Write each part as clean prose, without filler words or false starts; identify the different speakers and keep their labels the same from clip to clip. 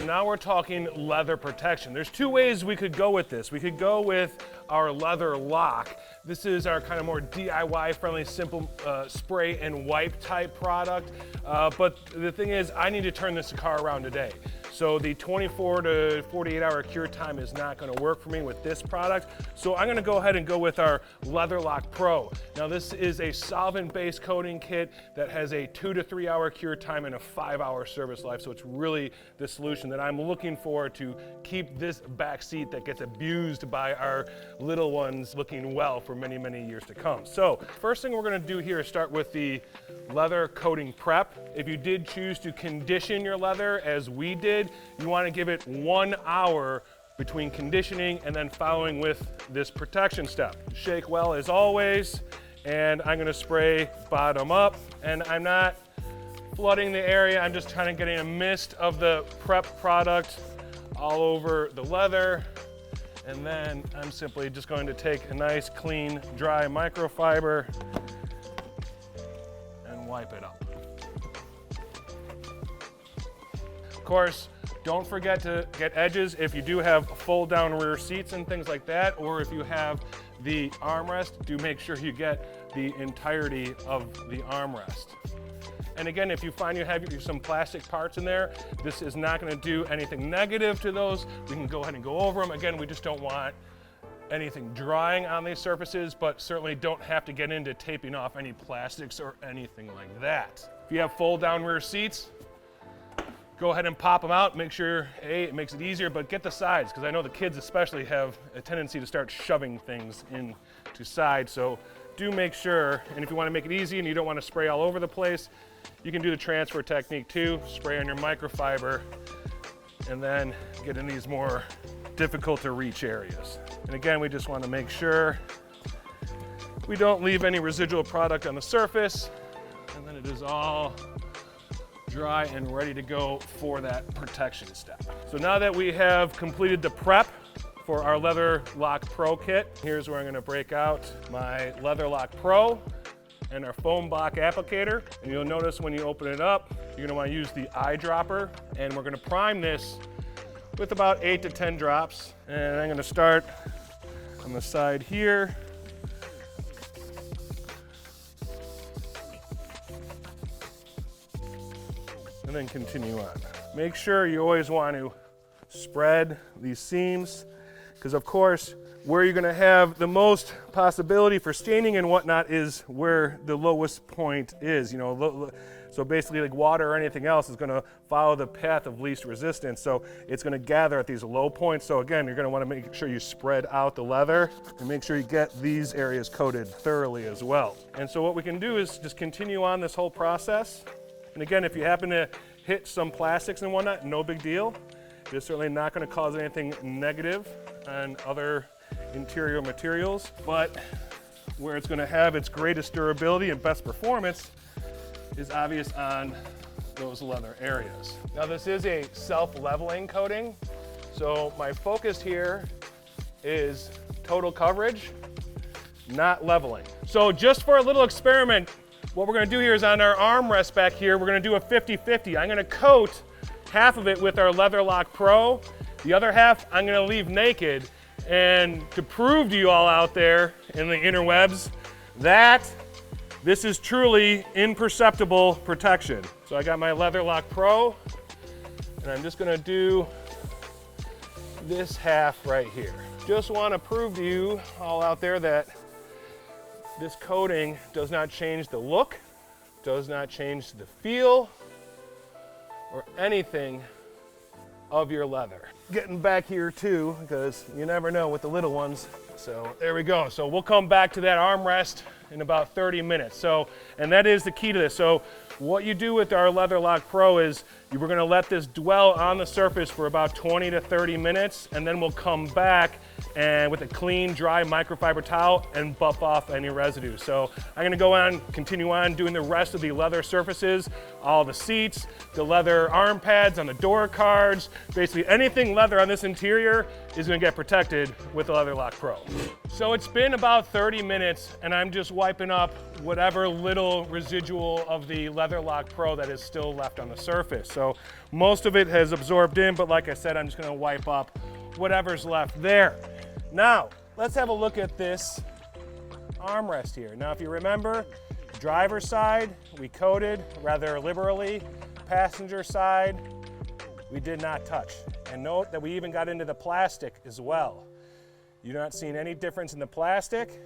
Speaker 1: So now we're talking leather protection. There's two ways we could go with this. We could go with our leather lock. This is our kind of more DIY friendly, simple spray and wipe type product. But the thing is, I need to turn this car around today. So the 24 to 48 hour cure time is not going to work for me with this product. So I'm going to go ahead and go with our Leather Lock Pro. Now this is a solvent-based coating kit that has a 2 to 3 hour cure time and a 5-hour service life. So it's really the solution that I'm looking for to keep this back seat that gets abused by our little ones looking well for many, many years to come. So first thing we're going to do here is start with the leather coating prep. If you did choose to condition your leather as we did, you want to give it 1 hour between conditioning and then following with this protection step. Shake well as always, and I'm going to spray bottom up, and I'm not flooding the area. I'm just kind of getting a mist of the prep product all over the leather, and then I'm simply just going to take a nice clean dry microfiber and wipe it up. Of course, don't forget to get edges if you do have fold down rear seats and things like that, or if you have the armrest, do make sure you get the entirety of the armrest. And again, if you find you have some plastic parts in there, this is not going to do anything negative to those. We can go ahead and go over them. Again, we just don't want anything drying on these surfaces, but certainly don't have to get into taping off any plastics or anything like that. If you have fold down rear seats, go ahead and pop them out. Make sure, A, it makes it easier, but get the sides, because I know the kids especially have a tendency to start shoving things into sides. So do make sure, and if you want to make it easy and you don't want to spray all over the place, you can do the transfer technique too. Spray on your microfiber and then get in these more difficult to reach areas. And again, we just want to make sure we don't leave any residual product on the surface, and then it is all dry and ready to go for that protection step. So now that we have completed the prep for our Leather Lock Pro kit, here's where I'm going to break out my Leather Lock Pro and our foam block applicator. And you'll notice when you open it up, you're going to want to use the eyedropper, and we're going to prime this with about 8 to 10 drops. And I'm going to start on the side here. And then continue on. Make sure you always want to spread these seams, because of course where you're going to have the most possibility for staining and whatnot is where the lowest point is. So basically, like water or anything else is going to follow the path of least resistance. So it's going to gather at these low points. So again, you're going to want to make sure you spread out the leather and make sure you get these areas coated thoroughly as well. And so what we can do is just continue on this whole process. And again, if you happen to hit some plastics and whatnot, no big deal. It's certainly not going to cause anything negative on other interior materials, but where it's going to have its greatest durability and best performance is obvious on those leather areas. Now this is a self-leveling coating, so my focus here is total coverage, not leveling. So just for a little experiment, what we're going to do here is on our armrest back here, we're going to do a 50-50. I'm going to coat half of it with our Leather Lock Pro. The other half I'm going to leave naked. And to prove to you all out there in the interwebs that this is truly imperceptible protection. So I got my Leather Lock Pro, and I'm just going to do this half right here. Just want to prove to you all out there that this coating does not change the look, does not change the feel, or anything of your leather. Getting back here too, because you never know with the little ones. So there we go. So we'll come back to that armrest in about 30 minutes. And that is the key to this. So what you do with our Leather Lock Pro is we're gonna let this dwell on the surface for about 20 to 30 minutes, and then we'll come back and with a clean, dry microfiber towel and buff off any residue. So I'm gonna go on, continue on doing the rest of the leather surfaces, all the seats, the leather arm pads on the door cards, basically anything leather on this interior is gonna get protected with the Leather Lock Pro. So it's been about 30 minutes and I'm just wiping up whatever little residual of the Leatherlock Pro that is still left on the surface. So most of it has absorbed in, but like I said, I'm just gonna wipe up whatever's left there. Now, let's have a look at this armrest here. Now, if you remember, driver's side, we coated rather liberally. Passenger side, we did not touch. And note that we even got into the plastic as well. You're not seeing any difference in the plastic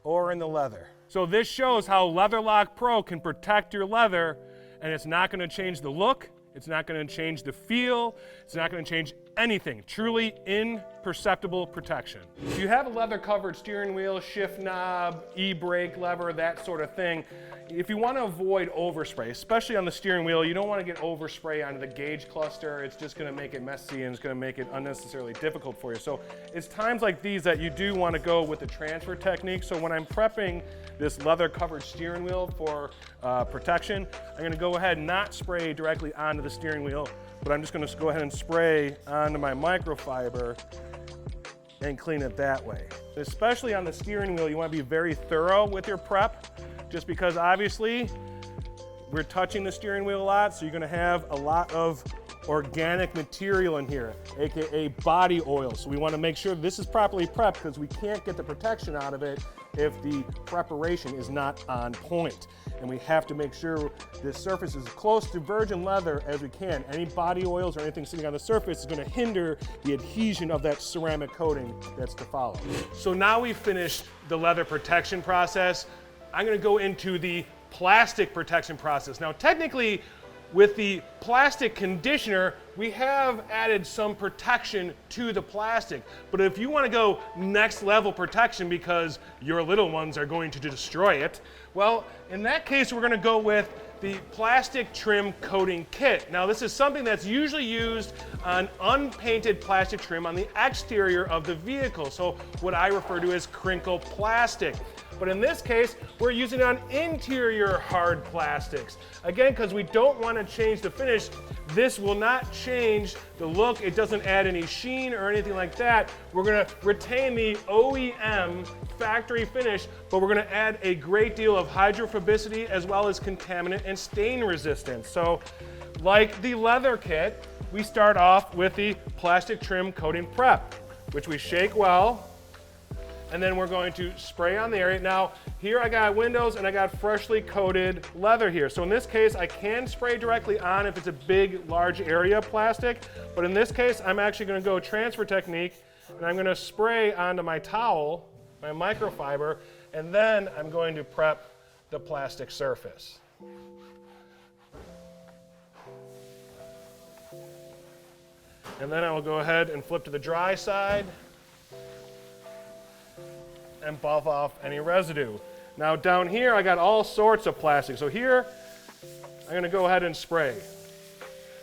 Speaker 1: or in the leather. So this shows how Leatherlock Pro can protect your leather, and it's not gonna change the look, it's not gonna change the feel, it's not gonna change anything. Truly imperceptible protection. If you have a leather covered steering wheel, shift knob, e-brake lever, that sort of thing, if you want to avoid overspray, especially on the steering wheel, you don't want to get overspray onto the gauge cluster. It's just going to make it messy and it's going to make it unnecessarily difficult for you. So it's times like these that you do want to go with the transfer technique. So when I'm prepping this leather covered steering wheel for protection, I'm going to go ahead and not spray directly onto the steering wheel, but I'm just going to go ahead and spray onto my microfiber and clean it that way. Especially on the steering wheel, you want to be very thorough with your prep, just because obviously we're touching the steering wheel a lot, so you're going to have a lot of organic material in here, aka body oil. So we want to make sure this is properly prepped, because we can't get the protection out of it if the preparation is not on point. And we have to make sure this surface is as close to virgin leather as we can. Any body oils or anything sitting on the surface is going to hinder the adhesion of that ceramic coating that's to follow. So now we've finished the leather protection process. I'm going to go into the plastic protection process. Now, technically, with the plastic conditioner, we have added some protection to the plastic. But if you want to go next level protection because your little ones are going to destroy it, well, in that case, we're going to go with the plastic trim coating kit. Now, this is something that's usually used on unpainted plastic trim on the exterior of the vehicle. So what I refer to as crinkle plastic. But in this case, we're using it on interior hard plastics. Again, because we don't want to change the finish, this will not change the look. It doesn't add any sheen or anything like that. We're going to retain the OEM factory finish, but we're going to add a great deal of hydrophobicity as well as contaminant and stain resistance. So like the leather kit, we start off with the plastic trim coating prep, which we shake well. And then we're going to spray on the area. Now, here I got windows and I got freshly coated leather here. So in this case, I can spray directly on if it's a big, large area of plastic. But in this case, I'm actually gonna go transfer technique, and I'm gonna spray onto my towel, my microfiber, and then I'm going to prep the plastic surface. And then I will go ahead and flip to the dry side and buff off any residue. Now down here, I got all sorts of plastic. So here, I'm gonna go ahead and spray.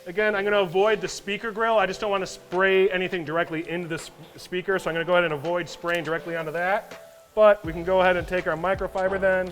Speaker 1: Again, I'm gonna avoid the speaker grill. I just don't wanna spray anything directly into the speaker, so I'm gonna go ahead and avoid spraying directly onto that. But we can go ahead and take our microfiber then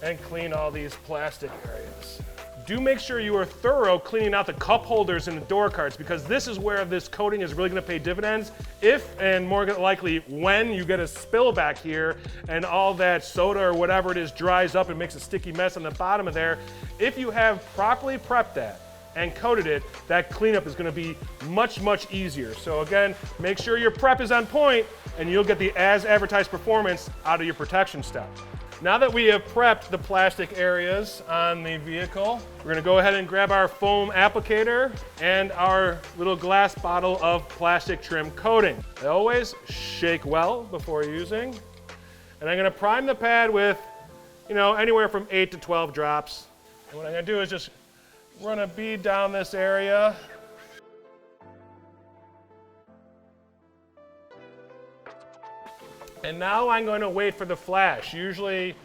Speaker 1: and clean all these plastic areas. Do make sure you are thorough cleaning out the cup holders and the door cards, because this is where this coating is really going to pay dividends if, and more likely when, you get a spill back here and all that soda or whatever it is dries up and makes a sticky mess on the bottom of there. If you have properly prepped that and coated it, that cleanup is going to be much, much easier. So again, make sure your prep is on point and you'll get the as advertised performance out of your protection step. Now that we have prepped the plastic areas on the vehicle, we're going to go ahead and grab our foam applicator and our little glass bottle of plastic trim coating. I always shake well before using. And I'm going to prime the pad with, anywhere from 8 to 12 drops. And what I'm going to do is just run a bead down this area. And now I'm going to wait for the flash. Usually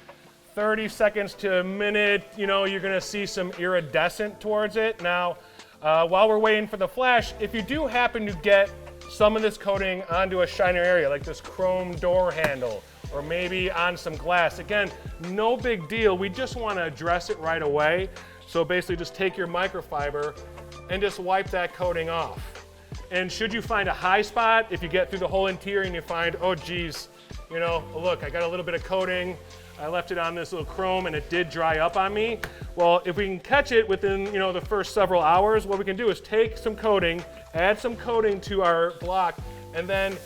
Speaker 1: 30 seconds to a minute, you're gonna see some iridescent towards it. Now, while we're waiting for the flash, if you do happen to get some of this coating onto a shinier area, like this chrome door handle, or maybe on some glass, again, no big deal. We just wanna address it right away. So basically just take your microfiber and just wipe that coating off. And should you find a high spot, if you get through the whole interior and you find, oh geez, you know, look, I got a little bit of coating. I left it on this little chrome and it did dry up on me. Well, if we can catch it within, you know, the first several hours, what we can do is take some coating, add some coating to our block, and then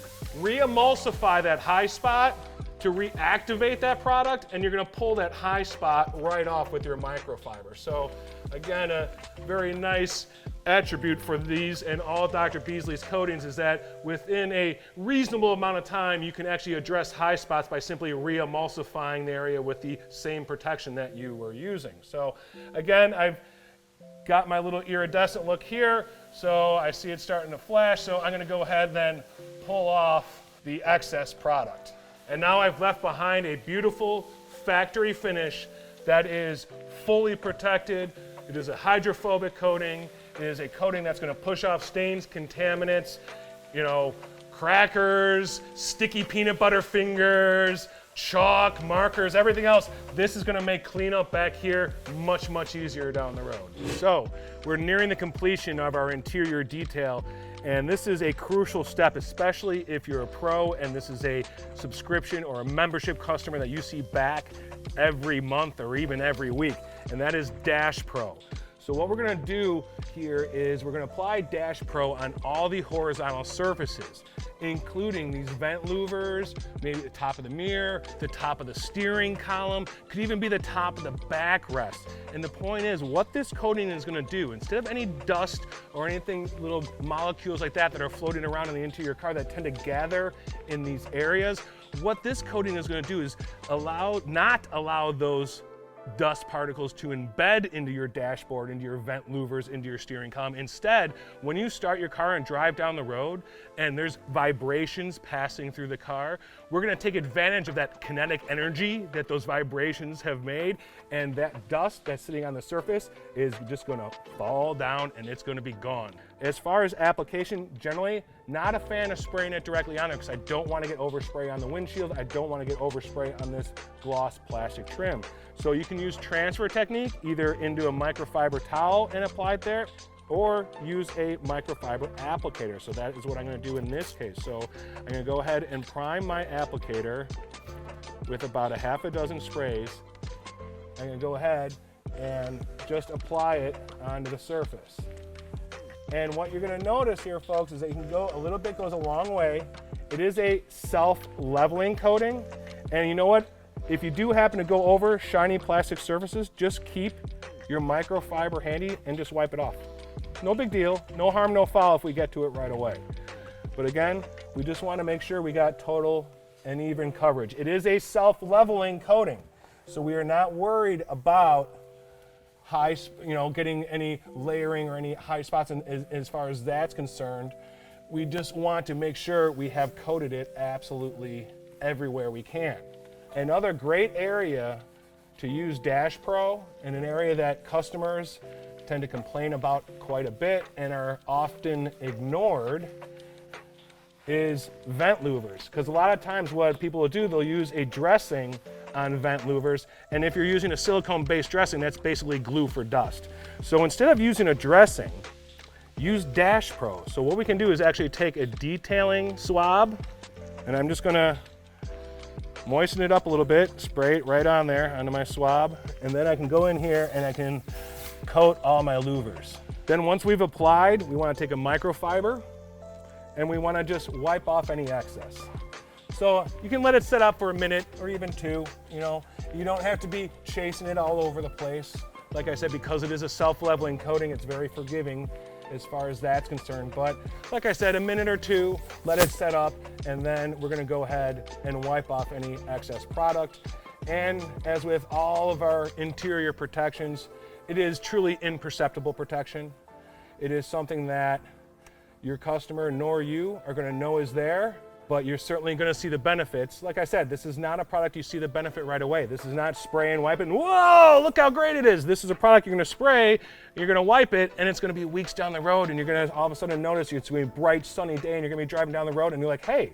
Speaker 1: re-emulsify that high spot to reactivate that product, and you're gonna pull that high spot right off with your microfiber. So again, a very nice attribute for these and all Dr. Beasley's coatings is that within a reasonable amount of time, you can actually address high spots by simply re-emulsifying the area with the same protection that you were using. So again, I've got my little iridescent look here, so I see it starting to flash, so I'm gonna go ahead and then pull off the excess product. And now I've left behind a beautiful factory finish that is fully protected. It is a hydrophobic coating. It is a coating that's gonna push off stains, contaminants, you know, crackers, sticky peanut butter fingers, chalk, markers, everything else. This is gonna make cleanup back here much, much easier down the road. So we're nearing the completion of our interior detail, and this is a crucial step, especially if you're a pro and this is a subscription or a membership customer that you see back every month or even every week, and that is Dash Pro. So what we're gonna do here is we're gonna apply Dash Pro on all the horizontal surfaces, including these vent louvers, maybe the top of the mirror, the top of the steering column, could even be the top of the backrest. And the point is, what this coating is gonna do, instead of any dust or anything, little molecules like that are floating around in the interior car that tend to gather in these areas, what this coating is gonna do is not allow those dust particles to embed into your dashboard, into your vent louvers, into your steering column. Instead, when you start your car and drive down the road and there's vibrations passing through the car, we're gonna take advantage of that kinetic energy that those vibrations have made, and that dust that's sitting on the surface is just gonna fall down and it's gonna be gone. As far as application, generally, not a fan of spraying it directly on it because I don't want to get overspray on the windshield. I don't want to get overspray on this gloss plastic trim. So you can use transfer technique either into a microfiber towel and apply it there, or use a microfiber applicator. So that is what I'm going to do in this case. So I'm going to go ahead and prime my applicator with about a half a dozen sprays. I'm going to go ahead and just apply it onto the surface. And what you're gonna notice here, folks, is that you can go, a little bit goes a long way. It is a self-leveling coating. And you know what? If you do happen to go over shiny plastic surfaces, just keep your microfiber handy and just wipe it off. No big deal, no harm, no foul if we get to it right away. But again, we just wanna make sure we got total and even coverage. It is a self-leveling coating, so we are not worried about high, getting any layering or any high spots as far as that's concerned. We just want to make sure we have coated it absolutely everywhere we can. Another great area to use Dash Pro, and an area that customers tend to complain about quite a bit and are often ignored, is vent louvers. Because a lot of times what people will do, they'll use a dressing on vent louvers, and if you're using a silicone-based dressing, that's basically glue for dust. So instead of using a dressing, use Dash Pro. So what we can do is actually take a detailing swab, and I'm just gonna moisten it up a little bit, spray it right on there onto my swab, and then I can go in here and I can coat all my louvers. Then once we've applied, we wanna take a microfiber, and we wanna just wipe off any excess. So you can let it set up for a minute or even two. You don't have to be chasing it all over the place. Like I said, because it is a self-leveling coating, it's very forgiving as far as that's concerned. But like I said, a minute or two, let it set up, and then we're gonna go ahead and wipe off any excess product. And as with all of our interior protections, it is truly imperceptible protection. It is something that your customer nor you are gonna know is there, but you're certainly gonna see the benefits. Like I said, this is not a product you see the benefit right away. This is not spray and wipe it, and whoa, look how great it is. This is a product you're gonna spray, you're gonna wipe it, and it's gonna be weeks down the road, and you're gonna all of a sudden notice it's gonna be a bright, sunny day, and you're gonna be driving down the road, and you're like, hey,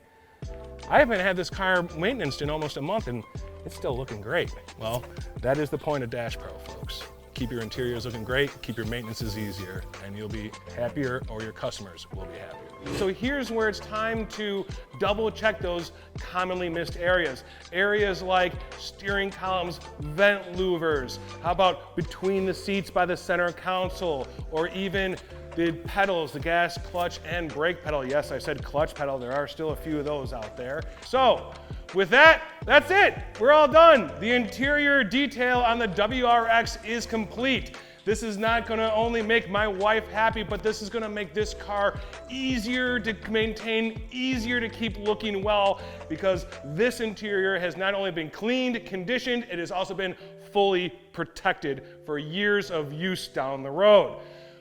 Speaker 1: I haven't had this car maintenance in almost a month, and it's still looking great. Well, that is the point of Dash Pro, folks. keep your interiors looking great, keep your maintenances easier, and you'll be happier, or your customers will be happier. So here's where it's time to double check those commonly missed areas. Areas like steering columns, vent louvers, how about between the seats by the center console, or even the pedals, the gas, clutch, and brake pedal. Yes, I said clutch pedal, there are still a few of those out there. So, with that, that's it. We're all done. The interior detail on the WRX is complete. This is not gonna only make my wife happy, but this is gonna make this car easier to maintain, easier to keep looking well, because this interior has not only been cleaned, conditioned, it has also been fully protected for years of use down the road.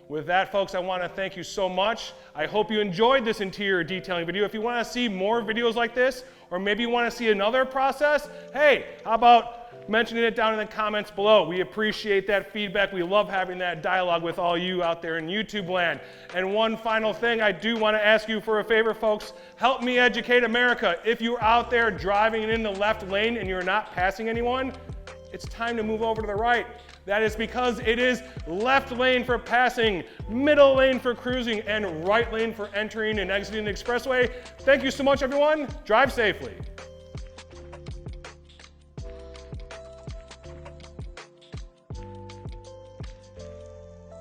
Speaker 1: With that, folks, I want to thank you so much. I hope you enjoyed this interior detailing video. If you want to see more videos like this, or maybe you want to see another process, hey, how about mentioning it down in the comments below? We appreciate that feedback. We love having that dialogue with all you out there in YouTube land. And one final thing, I do want to ask you for a favor, folks. Help me educate America. If you're out there driving in the left lane and you're not passing anyone, it's time to move over to the right. That is because it is left lane for passing, middle lane for cruising, and right lane for entering and exiting the expressway. Thank you so much, everyone. Drive safely.